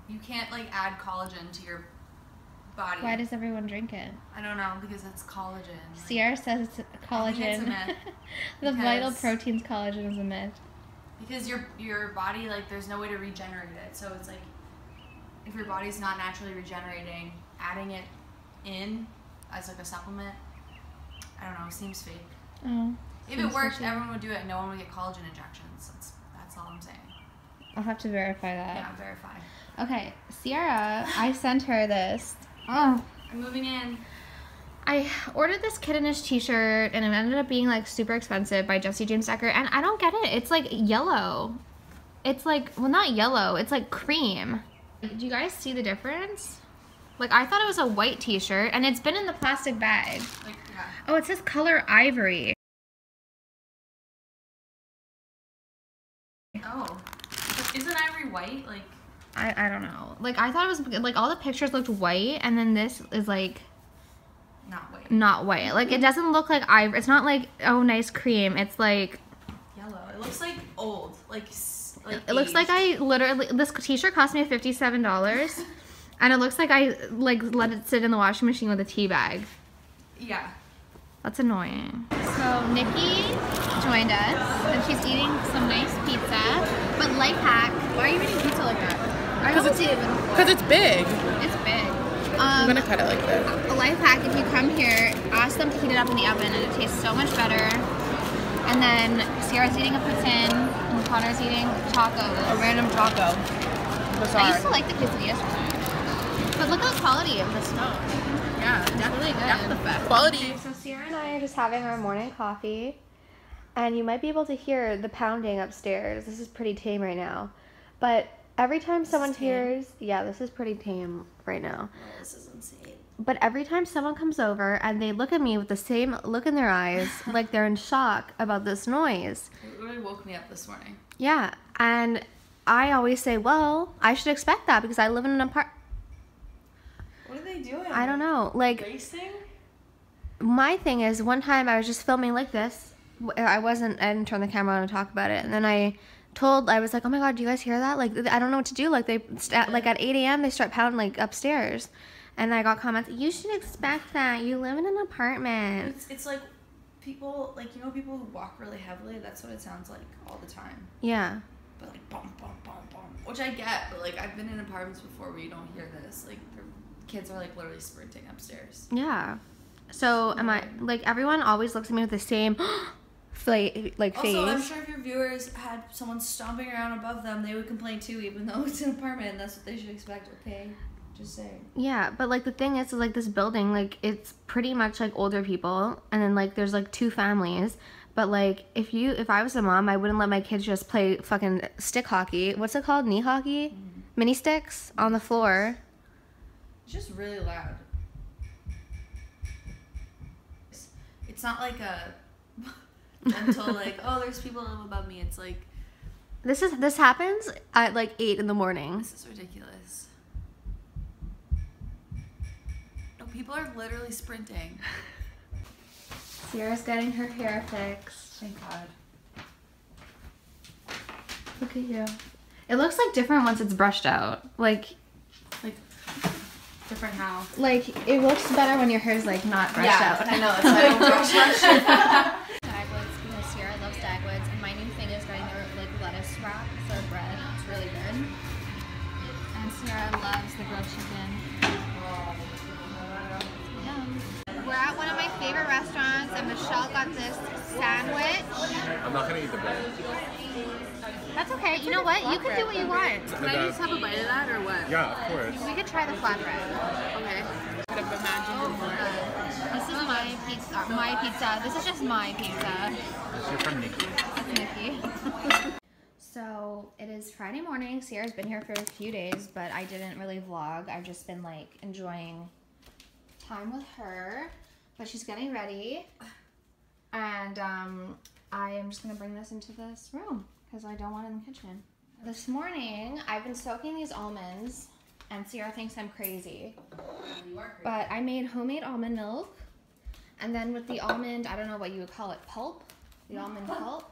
You can't like add collagen to your body. Why does everyone drink it? I don't know, because it's collagen. Sierra says it's collagen. I think it's a myth. The vital proteins collagen is a myth. Because your body, like, there's no way to regenerate it. So it's like, if your body's not naturally regenerating, adding it in as like a supplement, I don't know, seems fake. Oh. If it worked, everyone would do it. No one would get collagen injections. That's all I'm saying. I'll have to verify that. Yeah, verify. Okay, Sierra, I sent her this. Oh. I'm moving in. I ordered this kittenish t-shirt and it ended up being like super expensive by Jesse James Decker, and I don't get it. It's like yellow. It's like, well, not yellow, it's like cream. Do you guys see the difference? Like, I thought it was a white t-shirt and it's been in the plastic bag. Like, yeah. Oh, it says color ivory. Oh. Isn't ivory white? Like, I don't know. Like, I thought it was, like, all the pictures looked white, and then this is, like, not white. Not white. Like, it doesn't look like ivory. It's not like, oh, nice cream. It's, like... yellow. It looks like old. Like it looks like I literally... This t-shirt cost me $57, and it looks like I, like, let it sit in the washing machine with a tea bag. Yeah. That's annoying. So, Nikki joined us, and she's eating some nice pizza. But life hack... Why are you eating pizza like that? Because it's big. It's big. I'm gonna cut it like this. A life hack, if you come here, ask them to heat it up in the oven and it tastes so much better. And then Sierra's eating a poutine and Connor's eating tacos. A random taco. Bizarre. I used to like the quesadillas from there. But look at the quality of the stone. Yeah, it's really good. That's the best. Quality. So Sierra and I are just having our morning coffee. And you might be able to hear the pounding upstairs. This is pretty tame right now. But every time someone hears... Yeah, this is pretty tame right now. Oh, this is insane. But every time someone comes over and they look at me with the same look in their eyes, like they're in shock about this noise. It really woke me up this morning. Yeah, and I always say, well, I should expect that because I live in an apartment. What are they doing? I don't know. Like, racing? My thing is, one time I was just filming like this. I didn't turn the camera on to talk about it. And then I was like, oh my God, do you guys hear that? Like, I don't know what to do. Like, like at 8 a.m. they start pounding like upstairs. And I got comments, you should expect that. You live in an apartment. It's like people, like, you know, people who walk really heavily, that's what it sounds like all the time. Yeah. But like, bum, bum, bum, bum. Which I get, but like, I've been in apartments before where you don't hear this. Like, the kids are like literally sprinting upstairs. Yeah. So, everyone always looks at me with the same... like face. Also, I'm sure if your viewers had someone stomping around above them, they would complain too, even though it's an apartment and that's what they should expect, okay? Just saying. Yeah, but like the thing is like this building, like it's pretty much like older people, and then like there's like 2 families. But like if I was a mom, I wouldn't let my kids just play fucking stick hockey. What's it called? Knee hockey? Mm-hmm. Mini sticks on the floor. It's just really loud. It's not like a gentle like, oh, there's people that live above me. It's like this happens at like 8 in the morning. This is ridiculous. No, people are literally sprinting. Sierra's getting her hair fixed. Thank God. Look at you. It looks like different once it's brushed out. Like different how? Like it looks better when your hair's like not brushed out. I know. That's why I don't brush Dagwoods, because Sierra loves Dagwoods, and my new thing is getting their like lettuce wrap for bread. It's really good. And Sierra loves the grilled chicken. Yum. We're at one of my favorite restaurants, and Michelle got this sandwich. I'm not gonna eat the bread. That's okay. You know what? You can do what you want. Can I just have a bite of that or what? Yeah, of course. We could try the flatbread. Okay. Could have imagined more. This is my pizza. My pizza. This is just my pizza. This is from Nikki. That's Nikki. So it is Friday morning. Sierra's been here for a few days, but I didn't really vlog. I've just been like enjoying time with her. But she's getting ready, and I am just gonna bring this into this room because I don't want it in the kitchen. This morning, I've been soaking these almonds, and Sierra thinks I'm crazy. You are crazy. But I made homemade almond milk, and then with the almond, I don't know what you would call it, pulp? The almond pulp?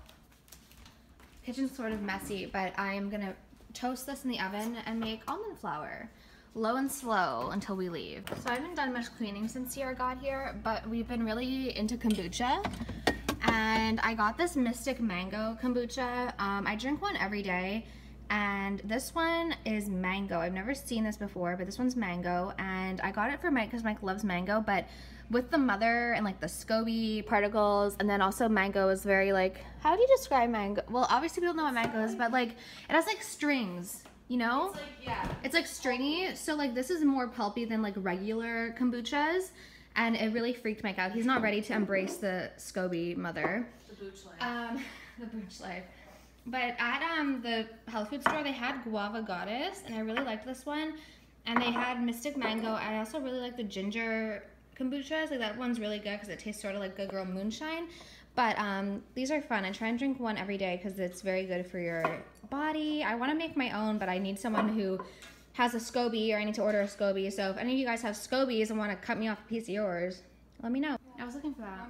Kitchen's sort of messy, but I am gonna toast this in the oven and make almond flour. Low and slow until we leave. So I haven't done much cleaning since Sierra got here, but we've been really into kombucha. And I got this Mystic Mango kombucha. I drink one every day, and this one is mango. I've never seen this before, but this one's mango, and I got it for Mike because Mike loves mango, but with the mother and like the SCOBY particles, and then also mango is very like, how do you describe mango? Well, obviously people know what mango is, but like it has like strings. You know? It's like, yeah. It's like stringy, so like this is more pulpy than like regular kombuchas, and it really freaked Mike out. He's not ready to embrace the SCOBY mother. The booch life. The booch life. But at the health food store, they had Guava Goddess, and I really liked this one. And they had Mystic Mango. I also really like the ginger kombuchas. Like that one's really good because it tastes sort of like Good Girl Moonshine. But these are fun. I try and drink one every day because it's very good for your body. I want to make my own, but I need someone who has a SCOBY, or I need to order a SCOBY. So if any of you guys have SCOBYs and want to cut me off a piece of yours, let me know. I was looking for that.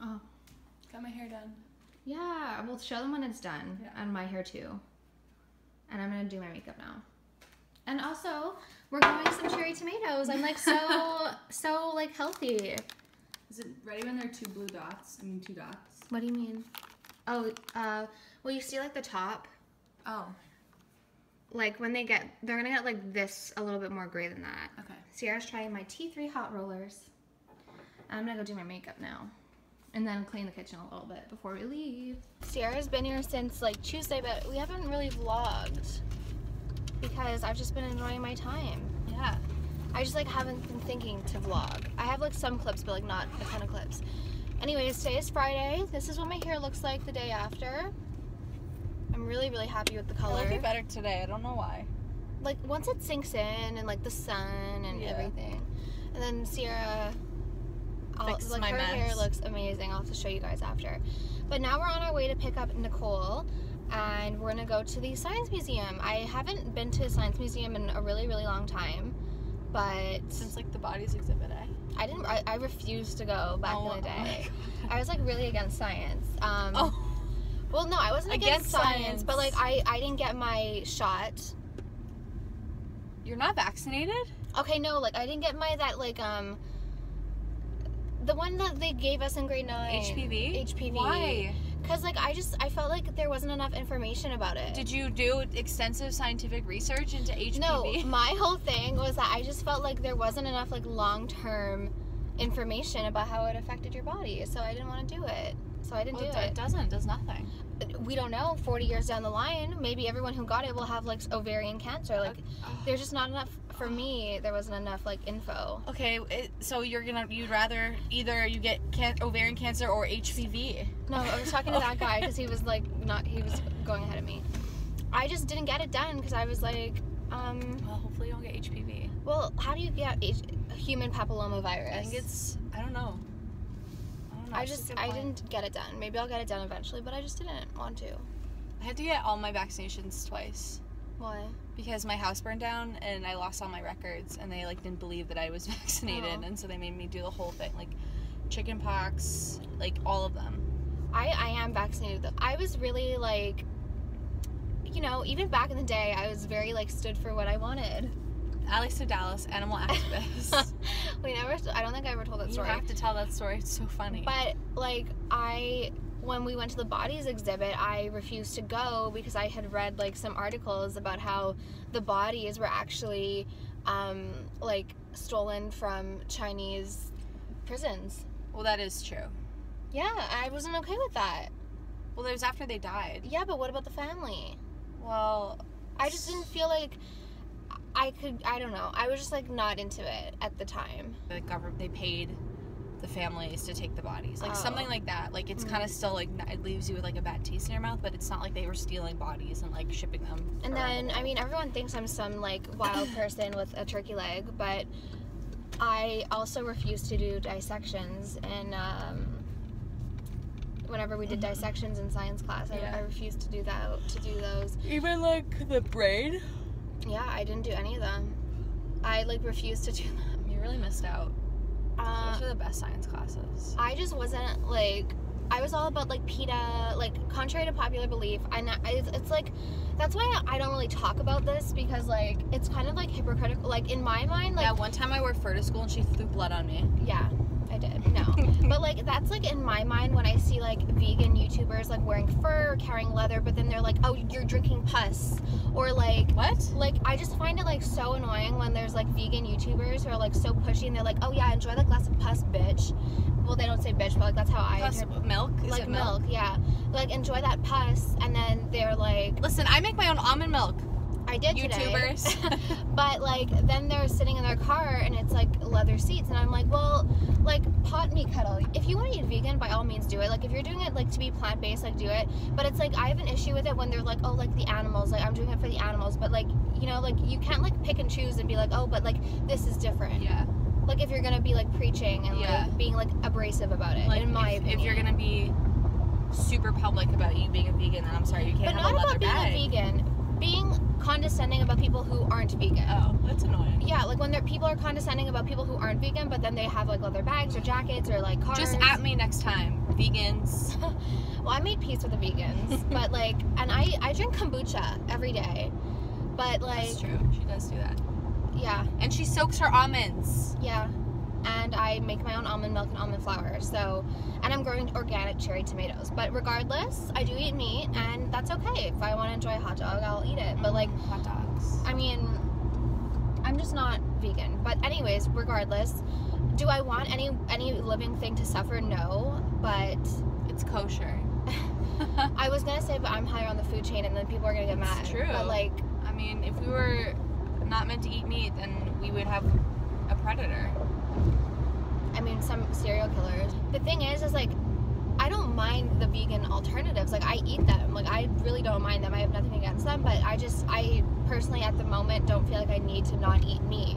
Oh. Got my hair done. Yeah, we'll show them when it's done. Yeah. And my hair too. And I'm going to do my makeup now. And also, we're growing some cherry tomatoes. I'm like so like healthy. Is it ready when there are two blue dots? I mean, 2 dots. What do you mean? Oh, well, you see like the top? Oh. Like when they're gonna get like this a little bit more gray than that. Okay. Sierra's trying my T3 hot rollers. I'm gonna go do my makeup now. And then clean the kitchen a little bit before we leave. Sierra's been here since like Tuesday, but we haven't really vlogged because I've just been enjoying my time. Yeah. I just like haven't been thinking to vlog. I have like some clips, but like not a ton of clips. Anyways, today is Friday. This is what my hair looks like the day after. I'm really, really happy with the color. I like it better today. I don't know why. Like once it sinks in and like the sun and everything. And then Sierra, Fixed like my her mess. hair looks amazing. I'll have to show you guys after. But now we're on our way to pick up Nicole, and we're gonna go to the Science Museum. I haven't been to a Science Museum in a really, really long time. But Since like the bodies exhibit, I refused to go back in the day. Oh I was like really against science. Well, no, I wasn't against science, but like I didn't get my shot. You're not vaccinated? Okay, no, like I didn't get my the one that they gave us in grade 9. HPV. Why? Because like I felt like there wasn't enough information about it. Did you do extensive scientific research into HPV? No, my whole thing was that I just felt like there wasn't enough like long-term information about how it affected your body, so I didn't want to do it. So I didn't do it. It does nothing. We don't know. 40 years down the line, maybe everyone who got it will have like ovarian cancer. Like, there's just not enough. For me, there wasn't enough like info. Okay, so you'd rather either you get ovarian cancer or HPV. No, I was talking to that guy because he was like he was going ahead of me. I just didn't get it done because I was like, Well, hopefully you don't get HPV. Well, how do you get human papillomavirus? I think I don't know. I didn't get it done. Maybe I'll get it done eventually, but I just didn't want to. I had to get all my vaccinations twice. Why? Because my house burned down and I lost all my records, and they like didn't believe that I was vaccinated, and so they made me do the whole thing, like chicken pox, like all of them. I am vaccinated though. I was really like, you know, even back in the day, I was very like stood for what I wanted. Allie Sevdalis, animal activist. I don't think I ever told that story. You have to tell that story. It's so funny. But like when we went to the bodies exhibit, I refused to go because I had read like some articles about how the bodies were actually like stolen from Chinese prisons. Well, that is true. Yeah, I wasn't okay with that. Well, it was after they died. Yeah, but what about the family? Well, I just didn't feel like I don't know. I was just like not into it at the time. The government, they paid the families to take the bodies. Like something like that. Like it's kind of still like, it leaves you with like a bad taste in your mouth, but it's not like they were stealing bodies and like shipping them. And then, I mean, everyone thinks I'm some like wild person with a turkey leg, but I also refused to do dissections. And whenever we did dissections in science class, I refused to do those. Even like the brain? Yeah, I didn't do any of them. I like refused to do them. You really missed out. Those are the best science classes. I just wasn't like I was all about like PETA, like contrary to popular belief. And it's like, that's why I don't really talk about this, because like it's kind of like hypocritical. Like in my mind, like Yeah, one time I wore fur to school and she threw blood on me. yeah, I did. No, but like that's like in my mind when I see like vegan YouTubers like wearing fur, or carrying leather, but then they're like, oh, you're drinking pus, or like What? like I just find it like so annoying when there's like vegan YouTubers who are like so pushy and they're like, oh yeah, enjoy the glass of pus, bitch. Well, they don't say bitch, but like that's how I Pus, interpret. milk? Is Like it milk, yeah. Like enjoy that pus, and then they're like, Listen, I make my own almond milk. I did today. YouTubers. But like then they're sitting in their car and it's like leather seats, and I'm like, well, like pot me kettle. If you want to eat vegan, by all means do it. Like if you're doing it like to be plant-based, like do it. But it's like I have an issue with it when they're like, oh, like the animals, like I'm doing it for the animals. But like, you know, like you can't like pick and choose and be like, oh, but like this is different. Yeah. Like if you're gonna be like preaching and Yeah. like being like abrasive about it, Like in my opinion. if you're gonna be super public about you being a vegan, then I'm sorry, you can't But have not a leather about being bag. a vegan, being condescending about people who aren't vegan. Oh, that's annoying. Yeah, like when people are condescending about people who aren't vegan, but then they have like leather bags or jackets or like cars. Just at me next time, vegans. Well, I made peace with the vegans, but like, and I drink kombucha every day, but like, That's true. She does do that. yeah, And she soaks her almonds. yeah, and I make my own almond milk and almond flour. So, and I'm growing organic cherry tomatoes. But regardless, I do eat meat, and that's okay. If I want to enjoy a hot dog, I'll eat it. But like, Hot dogs. I mean, I'm just not vegan. But anyways, regardless, do I want any living thing to suffer? No, but It's kosher. I was gonna say, but I'm higher on the food chain, and then people are gonna get mad. It's true. But like, I mean, if we were not meant to eat meat, then we would have a predator. I mean, some serial killers. The thing is like, I don't mind the vegan alternatives. Like, I eat them. Like, I really don't mind them. I have nothing against them. But I personally, at the moment, don't feel like I need to not eat meat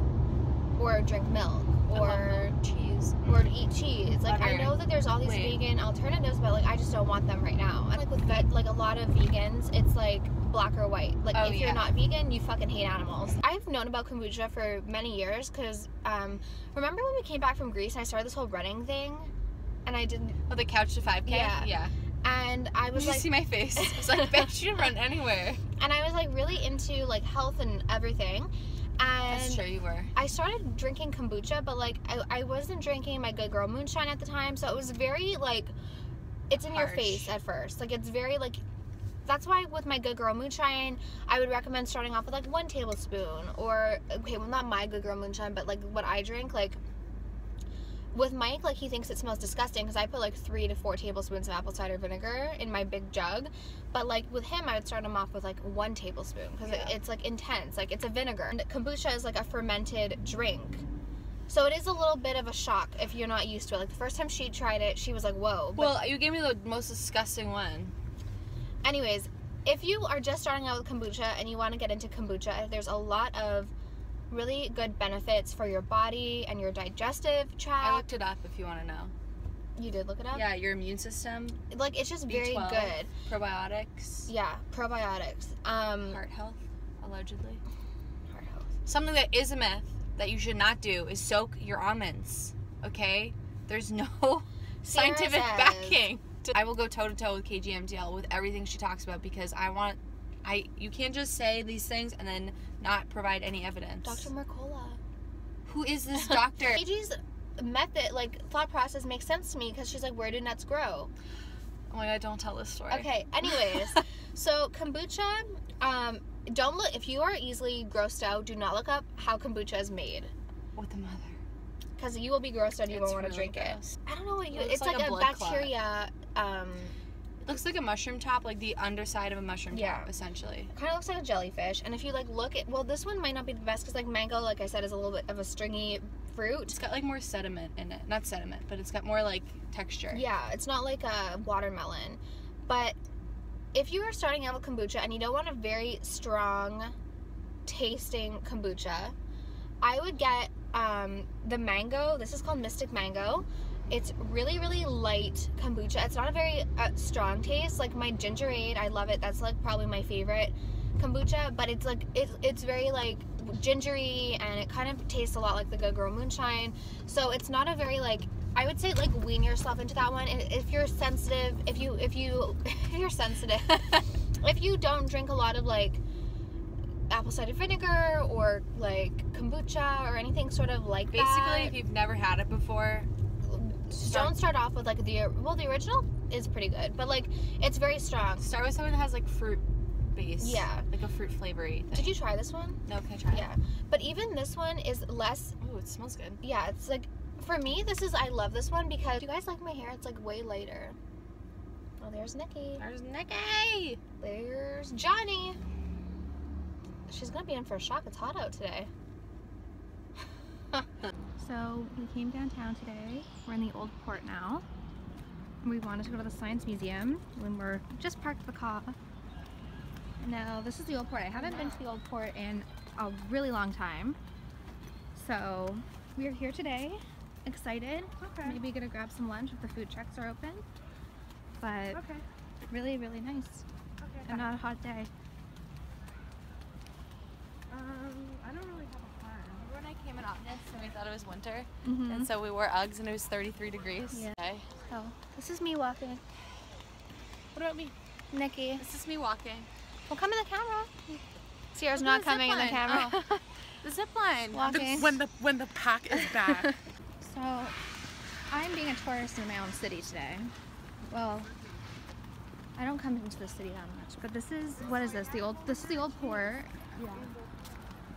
or drink milk or cheese. or to eat cheese. Like, I Butter. know that there's all these Wait. vegan alternatives, but like, I just don't want them right now. And like with like a lot of vegans, it's like black or white. Like, Oh, if yeah. you're not vegan, you fucking hate animals. I've known about kombucha for many years because remember when we came back from Greece and I started this whole running thing, and I didn't. Oh, the couch to 5K? Yeah. And I was Did you like, see my face? I was like, bitch, you didn't run anywhere. and I was like really into like health and everything. And That's true, you were. I started drinking kombucha, but like I wasn't drinking my Good Girl Moonshine at the time, so it was very like, it's in your Harsh. face at first. Like it's very like, that's why with my Good Girl Moonshine, I would recommend starting off with like 1 tablespoon, or okay, well not my Good Girl Moonshine, but like what I drink. Like with Mike, like he thinks it smells disgusting because I put like 3 to 4 tablespoons of apple cider vinegar in my big jug. But like with him, I would start him off with like 1 tablespoon because it's like intense. Like it's a vinegar. And kombucha is like a fermented drink. So it is a little bit of a shock if you're not used to it. Like the first time she tried it, she was like, whoa. But Well, you gave me the most disgusting one. anyways, if you are just starting out with kombucha and you want to get into kombucha, there's a lot of really good benefits for your body and your digestive tract. I looked it up if you want to know. You did look it up? Yeah, your immune system, Like it's just very B12, good. probiotics, Yeah, probiotics. heart health, allegedly. Heart health. Something that is a myth that you should not do is soak your almonds, okay? There's no scientific says- backing. I will go toe-to-toe with KGMDL with everything she talks about because you can't just say these things and then not provide any evidence. Dr. Mercola. Who is this doctor? Gigi's method, like thought process makes sense to me because she's like, where do nuts grow? Oh my god, don't tell this story. Okay, anyways, so kombucha, don't look, if you are easily grossed out, do not look up how kombucha is made. With the mother. Because you will be grossed out, you won't want to really drink gross. it. I don't know what you, It looks it's like like a a blood clot. bacteria, It looks like a mushroom top, like the underside of a mushroom Yeah. top, essentially. kind of looks like a jellyfish. And if you like look at, well, this one might not be the best because like mango, like I said, is a little bit of a stringy fruit. It's got like more sediment in it. Not sediment, but it's got more like texture. Yeah, it's not like a watermelon. But if you are starting out with kombucha and you don't want a very strong tasting kombucha, I would get the mango. This is called Mystic Mango. It's really, really light kombucha. It's not a very strong taste. Like my Gingerade, I love it. That's like probably my favorite kombucha. But it's like it's very like gingery, and it kind of tastes a lot like the Good Girl Moonshine. So it's not a very like I would say like wean yourself into that one. And if you're sensitive, if you're sensitive, if you don't drink a lot of like apple cider vinegar or like kombucha or anything sort of like Basically, that, if you've never had it before, don't start off with like the original is pretty good, but like it's very strong. start with something that has like fruit base. Yeah. Like a fruit flavory thing. Did you try this one? No, can I try it? Yeah, but even this one is less. Oh, it smells good. Yeah, it's like, for me, I love this one because, you guys like my hair? It's like way lighter. Oh, there's Nikki. There's Nikki! There's Johnny. She's gonna be in for a shock. It's hot out today. So we came downtown today. We're in the old port now. We wanted to go to the Science Museum when we're just parked the car. Now this is the old port. I haven't been to the old port in a really long time. So we are here today. Excited. Okay. Maybe gonna grab some lunch if the food trucks are open. But Okay. really, really nice. Okay. And not a hot day. I don't really have a plan. Remember when I came in August and we thought it was winter? Mm-hmm. And so we wore Uggs and it was 33 degrees. Yeah. Okay. So this is me walking. What about me? Nikki. This is me walking. Well, come in the camera. Sierra's Look at not coming in the zip line. camera. Oh. The zip line. Walking. When the pack is back. So, I'm being a tourist in my own city today. Well, I don't come into the city that much, but this is, what is this? This is the old port. Yeah.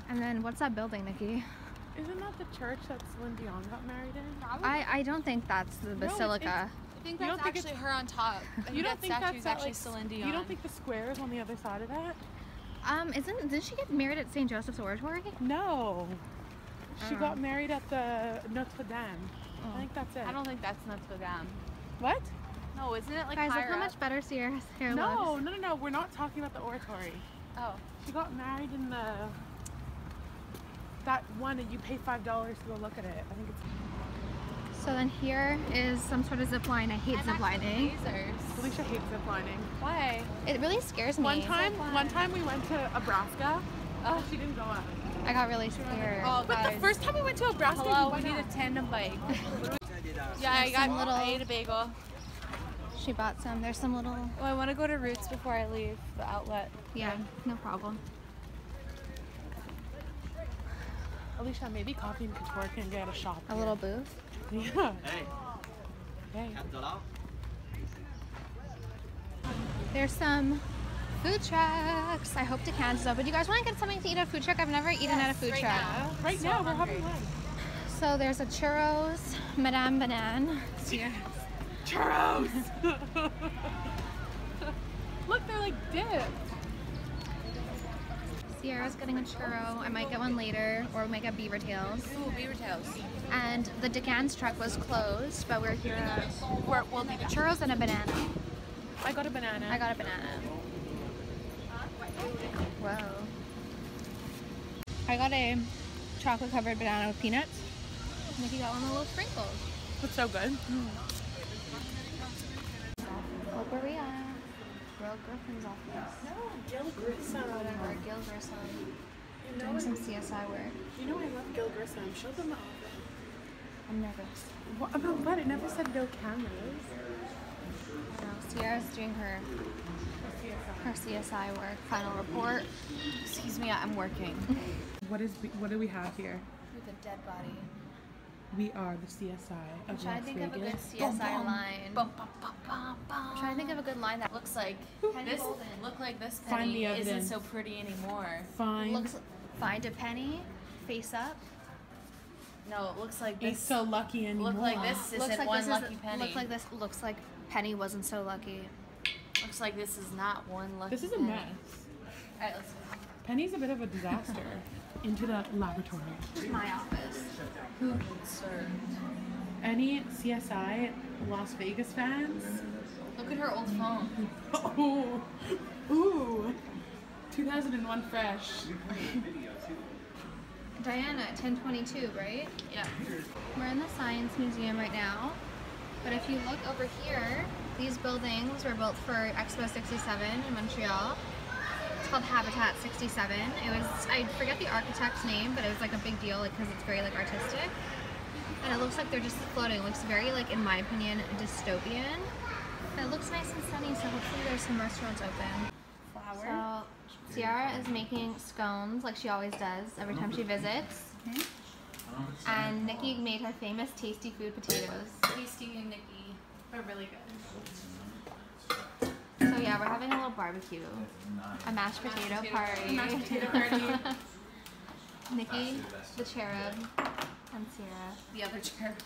And then what's that building, Nikki? Isn't that the church that Celine Dion got married in? I don't think that's the basilica. I think You that's don't think actually her on top. I think You don't that think statue is that's actually like, Celine Dion. You don't think the square is on the other side of that? Didn't she get married at St. Joseph's Oratory? No. She Oh. got married at the Notre Dame. Oh. I think that's it. I don't think that's Notre Dame. What? No, isn't it like Guys, look higher how up? much better Sierra's hair No, looks. no. We're not talking about the oratory. Oh. She got married in that one that you pay $5 to go look at it. I think it's. So then here is some sort of zip line. I hate zip lining. Alicia hates zip lining. Why? It really scares me. One time we went to Nebraska. Oh. She didn't go up. I got really scared. Oh, But guys. the first time we went to Nebraska, Hello, we we need went a tandem bike. Yeah, I ate a bagel. She bought some. There's some little. Oh, I want to go to Roots before I leave the outlet. Yeah, no problem. Alicia, maybe Coffee and Couture can get a shop. A little booth. Yeah. Hey. There's some food trucks. I hope Decan's open. Do you guys want to get something to eat at a food truck? I've never eaten at a food truck. Right now, we're having lunch. So there's a churros, Madame Banane. Churros! Look, they're like dipped. Sierra's getting a churro. I might get one later, or we might get beaver tails. Ooh, beaver tails. And the Decan's truck was closed, but we're here. We'll be back. Churros and a banana. I got a banana. I got a banana. Whoa. I got a chocolate covered banana with peanuts. Nikki got one with little sprinkles. It's so good. Look where we are. Girl Griffin's office. No, Gil Grissom. Whatever, Gil Grissom. Doing some CSI work. You know I love Gil Grissom. Show them the office. I'm nervous. What about what? It never said no cameras. No, Sierra's doing her CSI work. Final report. Excuse me, I'm working. What do we have here? With a dead body. We are the CSI I'm of trying Las to think of a good Vegas. CSI line. Bum, bum, bum, bum, bum. I'm trying to think of a good line that Looks like Penny this. Golden. Look like this Find penny the isn't evidence. so pretty anymore. Fine. looks. Find a penny, face up. No, it looks like Ain't this. so lucky anymore. Look like this isn't one lucky penny. Looks like Penny wasn't so lucky. Looks like this is not one lucky. This is a penny. mess. All right, let's go. Penny's a bit of a disaster. Into the laboratory. My office. Who served? Any CSI Las Vegas fans? Look at her old phone. Oh, ooh, 2001 fresh. Diana, 1022, right? Yeah. We're in the Science Museum right now. But if you look over here, these buildings were built for Expo 67 in Montreal. It's called Habitat 67. It was, I forget the architect's name, but it was like a big deal because it's very like artistic. And it looks like they're just floating. It looks very, like, in my opinion, dystopian. But it looks nice and sunny, so hopefully there's some restaurants open. Flour. So Ciara is making scones like she always does every time she visits. And Nikki made her famous tasty food potatoes. Tasty and Nikki. They're really good. So yeah, we're having a little barbecue. A mashed potato party. Mashed potato party. Nikki, the cherub, and Ciara. The other chair.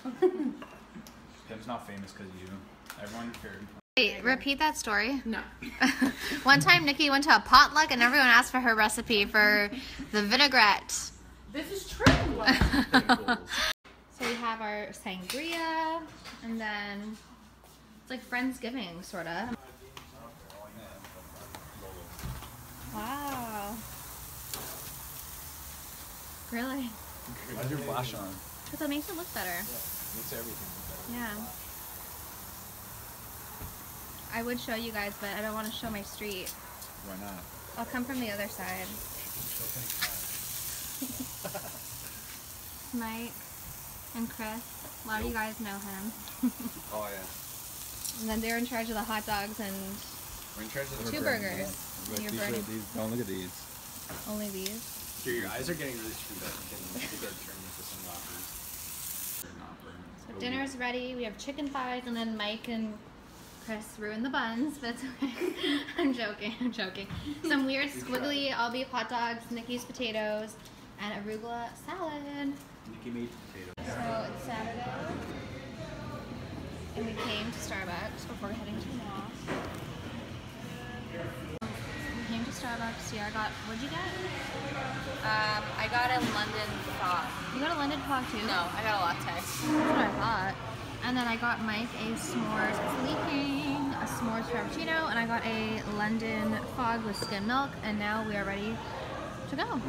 Pim's not famous because you. Everyone cared. Wait, repeat that story. No. One time Nikki went to a potluck and everyone asked for her recipe for the vinaigrette. This is true. So we have our sangria, and then it's like Friendsgiving, sort of. Wow. Really? Why's your flash on? Because it makes it look better. Makes everything better. Yeah. I would show you guys, but I don't want to show my street. Why not? I'll come from the other side. Mike and Chris. A lot of you guys know him. Oh yeah. And then they're in charge of the hot dogs and We're in charge of the 2 burgers. And you're burning Don't look at these. only these. Here, your eyes are getting really screwed up. You can turn into sunglasses. They're not burning. So dinner's ready. We have chicken thighs, and then Mike and Chris ruined the buns, but it's okay. I'm joking. Some weird squiggly all beef hot dogs, Nikki's potatoes, and arugula salad. Nikki made potatoes. So it's Saturday, and we came to Starbucks before heading to the mall. We came to Starbucks. Yeah, I got, what'd you get? I got a London fog. You got a London fog too? No, I got a latte. That's what I thought. And then I got Mike a s'mores, it's leaking, a s'mores frappuccino, and I got a London fog with skim milk, and now we are ready to go.